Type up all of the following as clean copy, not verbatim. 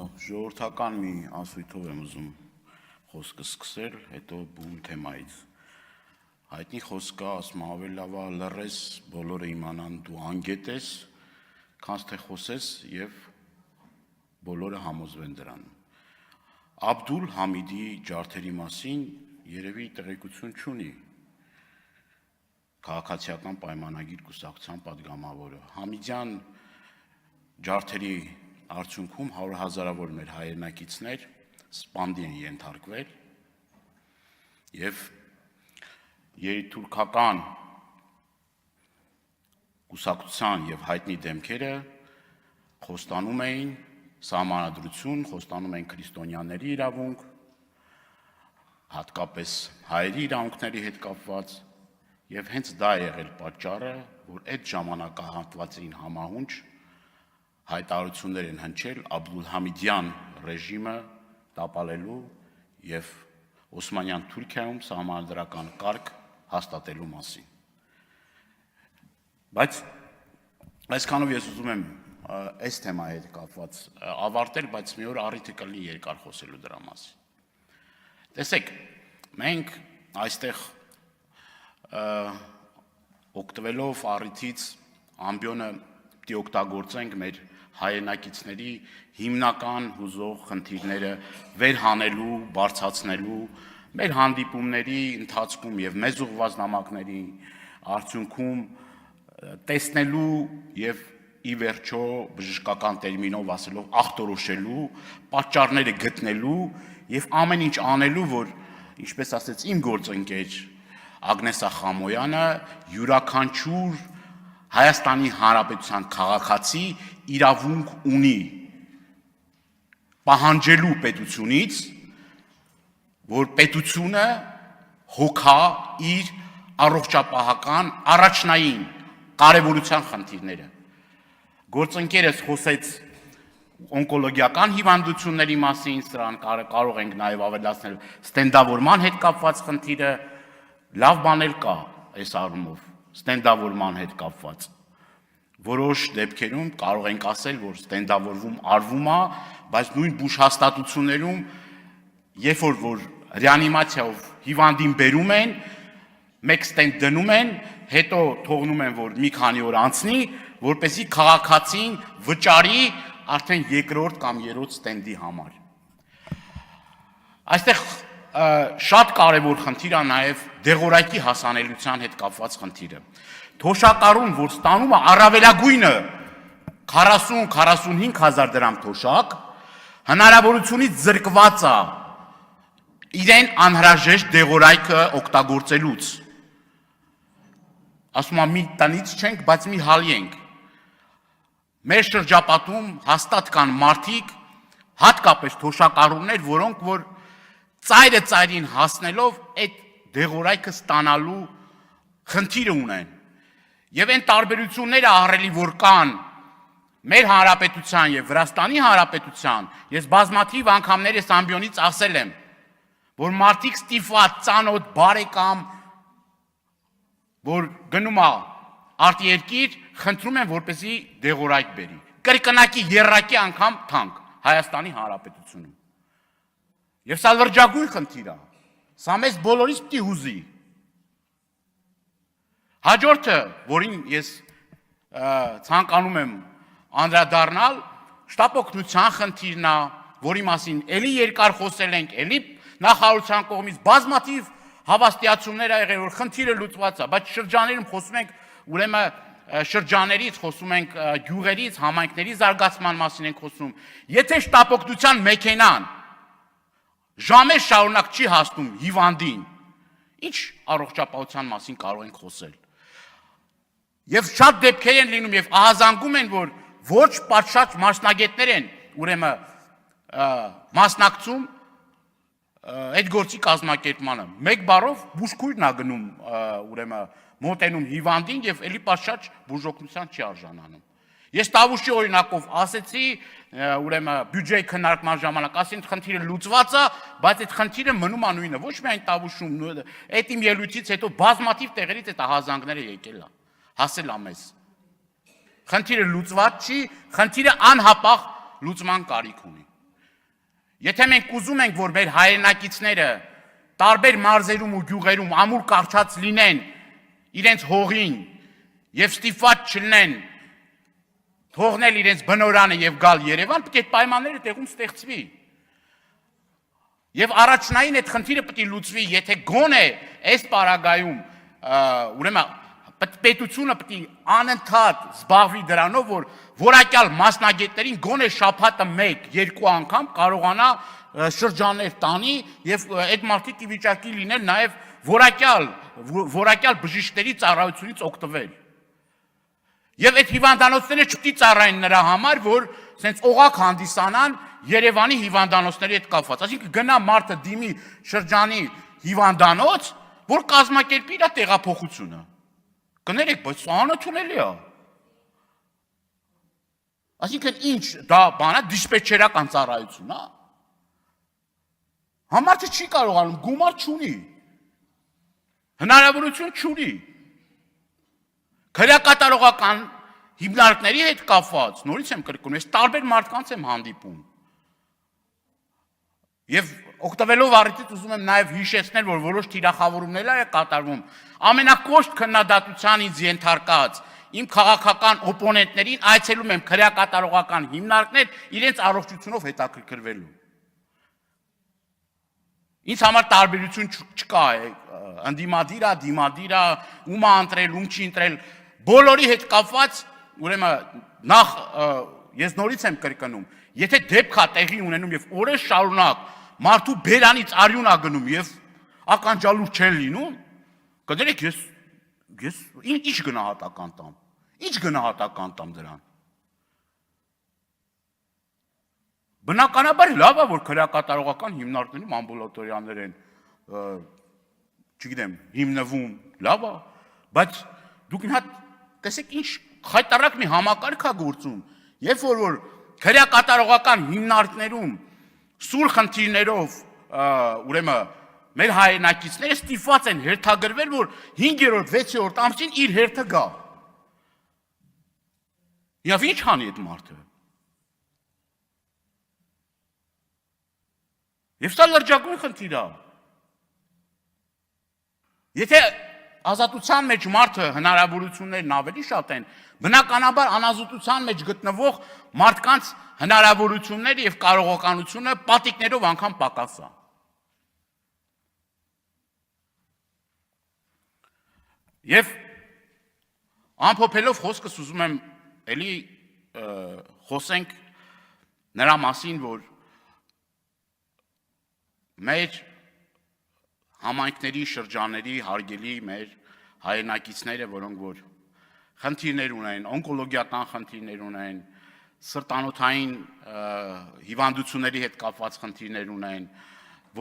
Ժողովրդական մի ասույթով եմ ուզում խոսքը սկսել, հետո բուն թեմայից։ Հայտնի խոսքը ասում ավելի լավ է լռես, բոլորը իմանան դու անգետ ես, քան թե խոսես եւ բոլորը համոզվեն դրան։ Աբդուլ Համիդի ջարդերի մասին երևի տեղեկություն չունի քաղաքացիական պայմանագիր կուսակցության падգամավորը։ Համիդյան ջարդերի արդյունքում 100,000-ավոր մեր հայրենակիցներ սպանդի են ենթարկվել եւ երիտուրքական կուսակցության եւ հայտնի դեմքերը խոստանում էին սահմանադրություն, խոստանում էին քրիստոնյաների իրավունք, հատկապես հայերի իրավունքների հետ կապված եւ հենց դա է եղել պատճառը, որ այդ ժամանակահատվածին համահունչ հայտարարություններ են հնչել Աբդուլ Համիդյան ռեժիմը տապալելու եւ Օսմանյան Թուրքիայում սահմանադրական կարգ հաստատելու մասին։ Բայց այսքանով ես ուզում եմ այս թեմայի հետ կապված ավարտել, բայց մի օր առիթը կլինի երկար խոսելու դրա մասին։ Տեսեք, մենք այստեղ օգտվելով առիթից ամբիոնը պիտի օգտագործենք մեր հայրենակիցների հիմնական հուզող խնդիրները վերհանելու, բարձրացնելու, մեր հանդիպումների ընթացքում եւ մեզ ուղղված նամակների արդյունքում տեսնելու եւ ի վերջո բժշկական տերմինով ասելով ախտորոշելու, պատճառները գտնելու եւ ամեն ինչ անելու, որ ինչպես ասեց իմ գործընկեր Ագնեսա Խամոյանը, յուրաքանչյուր Հայաստանի Հանրապետության քաղաքացի իրավունք ունի պահանջելու պետությունից, որ պետությունը հոգա իր առողջապահական առաջնային կարևորության խնդիրները։ Գործընկերս խոսեց օնկոլոգիական հիվանդությունների մասին, սրան կարող ենք նաև ավելացնել ստենդավորման հետ կապված խնդիրը, լավ բաներ կա այս առումով, ստենդավորման հետ կապված։ Որոշ դեպքերում կարող ենք ասել, որ ստենդավորվում արվում է, բայց նույն բուժհաստատություններում, երբ որ ռեանիմացիայով հիվանդին բերում են, մեկ ստենդ դնում են, հետո թողնում են, որ մի քանի օր անցնի, որպեսզի քաղաքացին վճարի արդեն երկրորդ կամ երրորդ ստենդի համար։ Այստեղ շատ կարևոր խնդիր է նաև դեղորայքի հասանելիության հետ կապված խնդիրը։ Թոշակառուն, որ ստանում է առավելագույնը 40-45 հազար դրամ թոշակ, հնարավորությունից զրկված է իրեն անհրաժեշտ դեղորայքը օգտագործելուց։ Ասում եմ մի տնից չենք, բայց մի հալի ենք։ Մեր շրջապատում հաստատ կան մարդիկ, հատկապես թոշակառուներ, որոնք որ ծայրը ծայրին հասնելով այդ դեղորայքը ստանալու խնդիրը ունեն։ Եվ այն տարբերությունները ահռելի որ կան մեր հանրապետության եւ Վրաստանի հանրապետության, ես բազմաթիվ անգամներ այս ամբիոնից ասել եմ, որ մարդիկ ստիպված ծանոթ բարեկամ, որ գնում է արտերկիր, խնդրում են որպեսզի դեղորայք բերի։ Կրկնակի երրակի անգամ թանկ Հայաստանի հանրապետությունում։ Եվ սա լրջագույն խնդիր է։ Սա մեզ բոլորիս պիտի հուզի։ Հաջորդը, որին ես ցանկանում եմ անդրադառնալ, շտապօգնության խնդիրն է, որի մասին էլի երկար խոսել ենք, էլի նախարարության կողմից բազմաթիվ հավաստիացումներ ա եղել, որ խնդիրը լուծված է, բայց շրջաներում խոսում ենք, ուրեմն շրջաներից խոսում ենք, գյուղերից, համայնքների զարգացման մասին ենք խոսում։ Եթե շտապօգնության մեքենան ժամեր շարունակ չի հասնում հիվանդին, ինչ առողջապահության մասին կարող ենք խոսել։ Եվ շատ դեպքեր են լինում եւ ահազանգում են, որ ոչ պատշաճ մասնագետներ են ուրեմն մասնակցում այդ գործի կազմակերպմանը։ Մեկ բառով բուժքույրն է գնում ուրեմն մոտենում հիվանդին եւ էլի պատշաճ բուժօգնության չի արժանանում։ Ես Տավուշի օրինակով ասեցի, ուրեմն բյուջեի քննարկման ժամանակ ասին խնդիրը լուծված է, բայց այդ խնդիրը մնում է նույնը, ոչ միայն Տավուշում, այդ իմ ելույթից հետո բազմաթիվ տեղերից այդ ահազանգները եկել է, հասել է մեզ։ Խնդիրը լուծված չի, խնդիրը անհապաղ լուծման կարիք ունի։ Եթե մենք ուզում ենք, որ մեր հայրենակիցները տարբեր մարզերում ու գյուղերում ամուր կարճած լինեն իրենց հողին եւ ստիպված չլինեն թողնել իրենց բնորանը եւ գալ Երևան, պետք է այդ պայմանները տեղում ստեղծվի։ Եվ առաջնային այդ խնդիրը պետք է լուծվի, եթե գոնե այս պարագայում ուրեմն պետությունը պետք է անընդհատ զբաղվի դրանով, որ որակյալ մասնագետներին գոնե շաբաթը 1-2 անգամ կարողանա շրջաններ տանի եւ այդ մարդիկ ի վիճակի լինել նաեւ որակյալ բժիշկների ծառայությունից օգտվել։ Եվ այդ հիվանդանոցները չպետք է ծառայեն նրա համար, որ սենց օղակ հանդիսանան Երևանի հիվանդանոցների հետ կապված։ Այսինքն գնա մարդը դիմի շրջանի հիվանդանոց, որ կազմակերպի իր տեղափոխությունը։ Կներեք, բայց սա անընդունելի է։ Այսինքն ինչ դա բան է, դիսպեչերական ծառայություն, հա։ Համարը չի կարողանում, գումար չունի։ Հնարավորություն չունի։ Քրեակատարողական հիմնարկների հետ կապված, նորից եմ կրկնում, ես տարբեր մարդկանց եմ հանդիպում։ Եվ օգտվելով առիթից ուզում եմ նաև հիշեցնել, որ որոշ թիրախավորումներ է կատարվում։ Ամենակոշտ քննադատության ինձ ենթարկած իմ քաղաքական օպոնենտներին այցելում եմ քրեակատարողական հիմնարկներ իրենց առողջությունով հետաքրքրվելու։ Ինձ համար տարբերություն չկա, ընդդիմադիր է, դիմադիր է, ում է ընտրել, ում չի ընտրել, բոլորի հետ կապված, ուրեմն նախ ես նորից եմ կրկնում, եթե դեպք է տեղի ունենում եւ օրեր շարունակ մարդու բերանից արյուն է գնում եւ ականջալուր չեն լինում, կդրեք ես ինչ գնահատական տամ։ Ինչ գնահատական տամ դրան։ Բնականաբար լավ է, որ քրեակատարողական հիմնարկներում ամբուլատորիաներ են, չգիտեմ, հիմնվում, լավ է, բայց դուք ինհատ տեսեք ինչ խայտարակ մի համակարգ է գործում, երբ որ քրեակատարողական հիմնարկներում սուր խնդիրներով ուրեմն մեր հայրենակիցները ստիպված են հերթագրվել, որ 5-րդ, 6-րդ ամսին իր հերթը գա։ Եվ ինչ անի այդ մարդը։ Եվ սա լրջագույն խնդիր է։ Եթե ազատության մեջ մարդը հնարավորություններն ավելի շատ են, բնականաբար անազատության մեջ գտնվող մարդկանց հնարավորությունները եւ կարողականությունը պատիկներով անգամ պակաս է։ Եվ ամփոփելով խոսքս ուզում եմ էլի խոսենք նրա մասին, որ մեր համայնքների, շրջանների հարգելի մեր հայրենակիցները, որոնք որ խնդիրներ ունեն, օնկոլոգիական խնդիրներ ունեն, սրտանոթային հիվանդությունների հետ կապված խնդիրներ ունեն,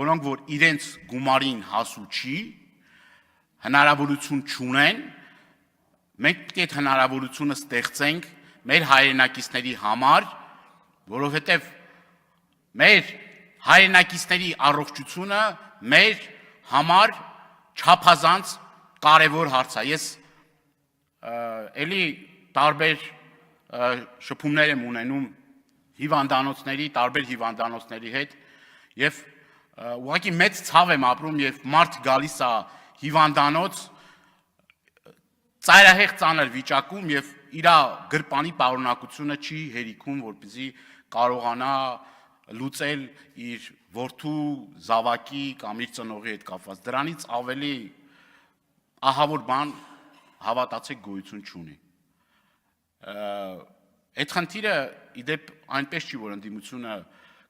որոնք որ իրենց գումարին հասու չի, հնարավորություն չունեն, մենք պետք է այդ հնարավորությունը ստեղծենք մեր հայրենակիցների համար, որովհետև մեր հայրենակիցների առողջությունը մեր համար չափազանց կարևոր հարց է։ Ես էլի տարբեր շփումներ եմ ունենում հիվանդանոցների, տարբեր հիվանդանոցների հետ եւ ուղղակի մեծ ցավ եմ ապրում, երբ մարդ գալիս է հիվանդանոց ծայրահեղ ծանր վիճակում եւ իր գրպանի պարունակությունը չի հերիքում, որպեսզի կարողանա լուծել իր որդու զավակի կամ իր ծնողի հետ կապված։ Դրանից ավելի ահավոր բան հավատացեք գոյություն չունի։ Այդ խնդիրը իդեպ այնպես չի, որ ընդդիմությունը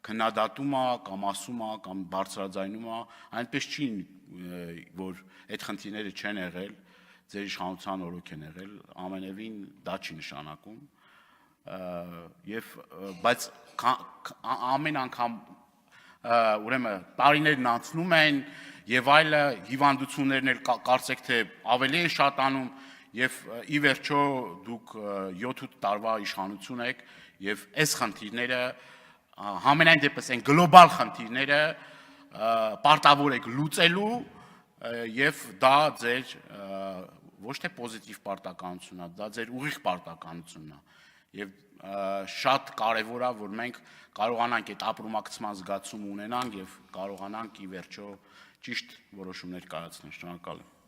քննադատում է կամ ասում է կամ բարձրաձայնում է, այնպես չի, որ այդ խնդիրները չեն եղել, ձեր իշխանության օրոք են եղել, ամենևին դա չի նշանակում։ Բայց ամեն անգամ ուրեմն տարիներն անցնում են եւ այլը հիվանդություններն էլ կարծեք թե ավելի են շատանում եւ ի վերջո դուք 7-8 տարվա իշխանություն եք եւ այս խնդիրները համենայն դեպս են գլոբալ խնդիրները պարտավոր եք լուծելու եւ դա ձեր ոչ թե պոզիտիվ պարտականությունն է, դա ձեր ուղիղ պարտականությունն է։ եւ շատ կարեւոր է, որ մենք կարողանանք այդ ապրումակցման զգացում ունենանք եւ կարողանանք ի վերջո ճիշտ որոշումներ կայացնել։ Շնորհակալ եմ։